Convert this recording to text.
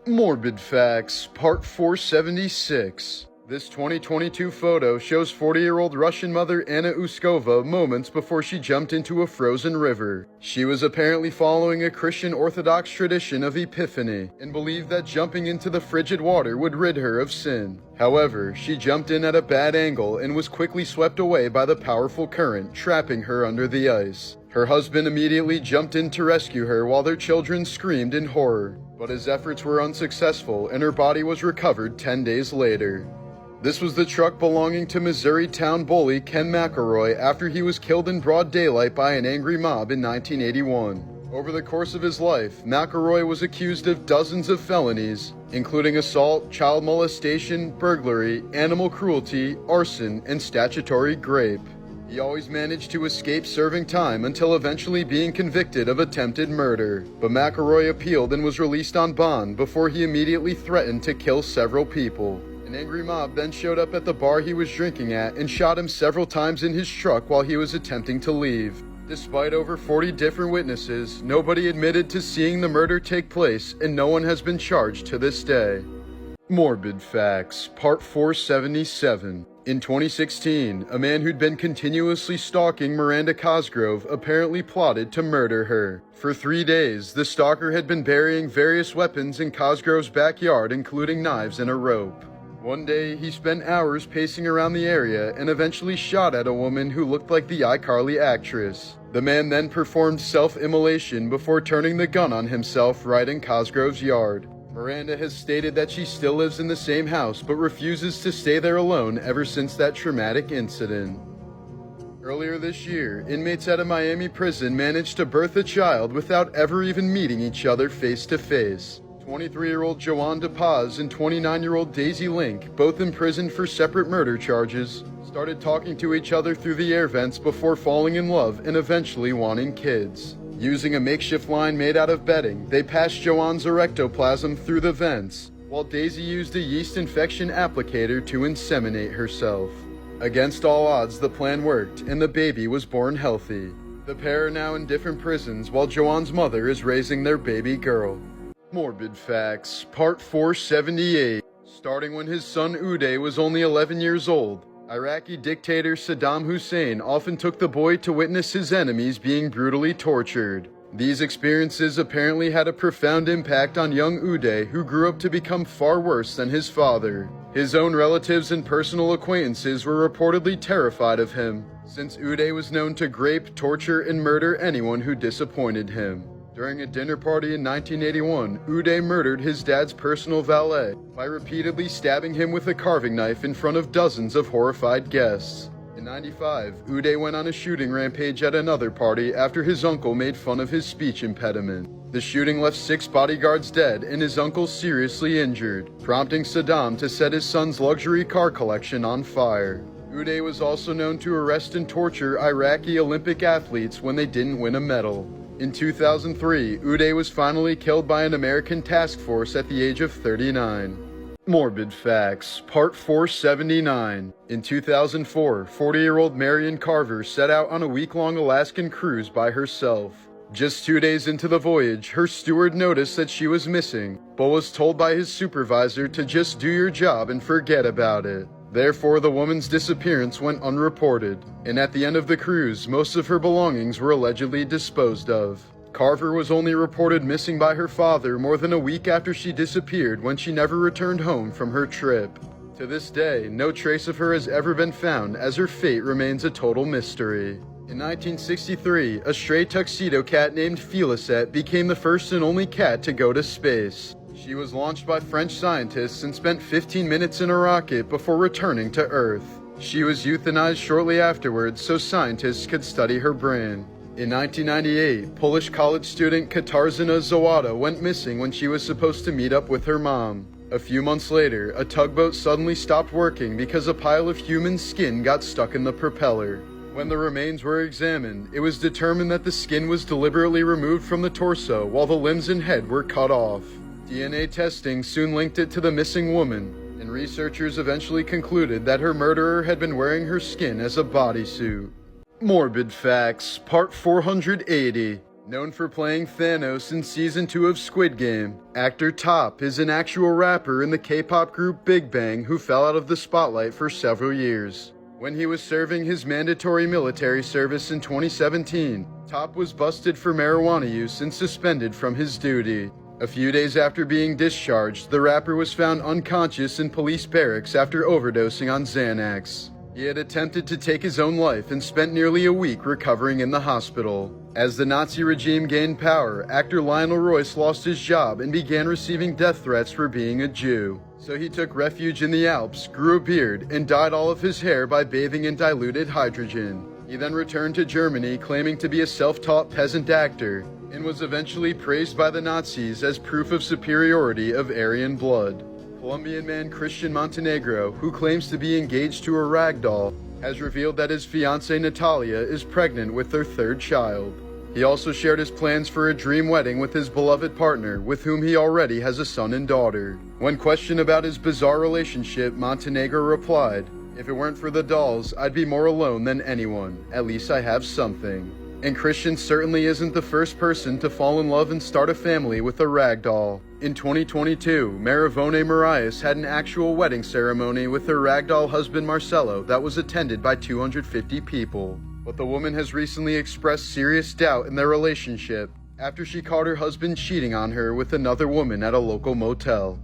Morbid Facts, Part 476. This 2022 photo shows 40-year-old Russian mother Anna Uskova moments before she jumped into a frozen river. She was apparently following a Christian Orthodox tradition of Epiphany and believed that jumping into the frigid water would rid her of sin. However, she jumped in at a bad angle and was quickly swept away by the powerful current, trapping her under the ice. Her husband immediately jumped in to rescue her while their children screamed in horror. But his efforts were unsuccessful and her body was recovered 10 days later. This was the truck belonging to Missouri town bully Ken McElroy after he was killed in broad daylight by an angry mob in 1981. Over the course of his life, McElroy was accused of dozens of felonies, including assault, child molestation, burglary, animal cruelty, arson, and statutory rape. He always managed to escape serving time until eventually being convicted of attempted murder. But McElroy appealed and was released on bond before he immediately threatened to kill several people. An angry mob then showed up at the bar he was drinking at and shot him several times in his truck while he was attempting to leave. Despite over 40 different witnesses, nobody admitted to seeing the murder take place and no one has been charged to this day. Morbid Facts, Part 477. In 2016, a man who'd been continuously stalking Miranda Cosgrove apparently plotted to murder her. For 3 days, the stalker had been burying various weapons in Cosgrove's backyard, including knives and a rope. One day, he spent hours pacing around the area and eventually shot at a woman who looked like the iCarly actress. The man then performed self-immolation before turning the gun on himself right in Cosgrove's yard. Miranda has stated that she still lives in the same house but refuses to stay there alone ever since that traumatic incident. Earlier this year, inmates at a Miami prison managed to birth a child without ever even meeting each other face to face. 23-year-old Joanne DePaz and 29-year-old Daisy Link, both imprisoned for separate murder charges, started talking to each other through the air vents before falling in love and eventually wanting kids. Using a makeshift line made out of bedding, they passed Joanne's erectoplasm through the vents, while Daisy used a yeast infection applicator to inseminate herself. Against all odds, the plan worked, and the baby was born healthy. The pair are now in different prisons, while Joanne's mother is raising their baby girl. Morbid Facts, Part 478. Starting when his son Uday was only 11 years old, Iraqi dictator Saddam Hussein often took the boy to witness his enemies being brutally tortured. These experiences apparently had a profound impact on young Uday, who grew up to become far worse than his father. His own relatives and personal acquaintances were reportedly terrified of him, since Uday was known to rape, torture, and murder anyone who disappointed him. During a dinner party in 1981, Uday murdered his dad's personal valet by repeatedly stabbing him with a carving knife in front of dozens of horrified guests. In 1995, Uday went on a shooting rampage at another party after his uncle made fun of his speech impediment. The shooting left 6 bodyguards dead and his uncle seriously injured, prompting Saddam to set his son's luxury car collection on fire. Uday was also known to arrest and torture Iraqi Olympic athletes when they didn't win a medal. In 2003, Uday was finally killed by an American task force at the age of 39. Morbid Facts, Part 479. In 2004, 40-year-old Marion Carver set out on a week-long Alaskan cruise by herself. Just 2 days into the voyage, her steward noticed that she was missing, but was told by his supervisor to just do your job and forget about it. Therefore, the woman's disappearance went unreported, and at the end of the cruise, most of her belongings were allegedly disposed of. Carver was only reported missing by her father more than a week after she disappeared, when she never returned home from her trip. To this day, no trace of her has ever been found, as her fate remains a total mystery. In 1963, a stray tuxedo cat named Félicette became the first and only cat to go to space. She was launched by French scientists and spent 15 minutes in a rocket before returning to Earth. She was euthanized shortly afterwards so scientists could study her brain. In 1998, Polish college student Katarzyna Zawada went missing when she was supposed to meet up with her mom. A few months later, a tugboat suddenly stopped working because a pile of human skin got stuck in the propeller. When the remains were examined, it was determined that the skin was deliberately removed from the torso while the limbs and head were cut off. DNA testing soon linked it to the missing woman, and researchers eventually concluded that her murderer had been wearing her skin as a bodysuit. Morbid Facts, Part 480. Known for playing Thanos in Season 2 of Squid Game, actor Top is an actual rapper in the K-pop group Big Bang who fell out of the spotlight for several years. When he was serving his mandatory military service in 2017, Top was busted for marijuana use and suspended from his duty. A few days after being discharged, the rapper was found unconscious in police barracks after overdosing on Xanax. He had attempted to take his own life and spent nearly a week recovering in the hospital. As the Nazi regime gained power, actor Lionel Royce lost his job and began receiving death threats for being a Jew. So he took refuge in the Alps, grew a beard, and dyed all of his hair by bathing in diluted hydrogen. He then returned to Germany claiming to be a self-taught peasant actor, and was eventually praised by the Nazis as proof of superiority of Aryan blood. Colombian man Christian Montenegro, who claims to be engaged to a ragdoll, has revealed that his fiancée Natalia is pregnant with their third child. He also shared his plans for a dream wedding with his beloved partner, with whom he already has a son and daughter. When questioned about his bizarre relationship, Montenegro replied, "If it weren't for the dolls, I'd be more alone than anyone. At least I have something." And Christian certainly isn't the first person to fall in love and start a family with a rag doll. In 2022, Maravone Marias had an actual wedding ceremony with her ragdoll husband Marcelo that was attended by 250 people. But the woman has recently expressed serious doubt in their relationship after she caught her husband cheating on her with another woman at a local motel.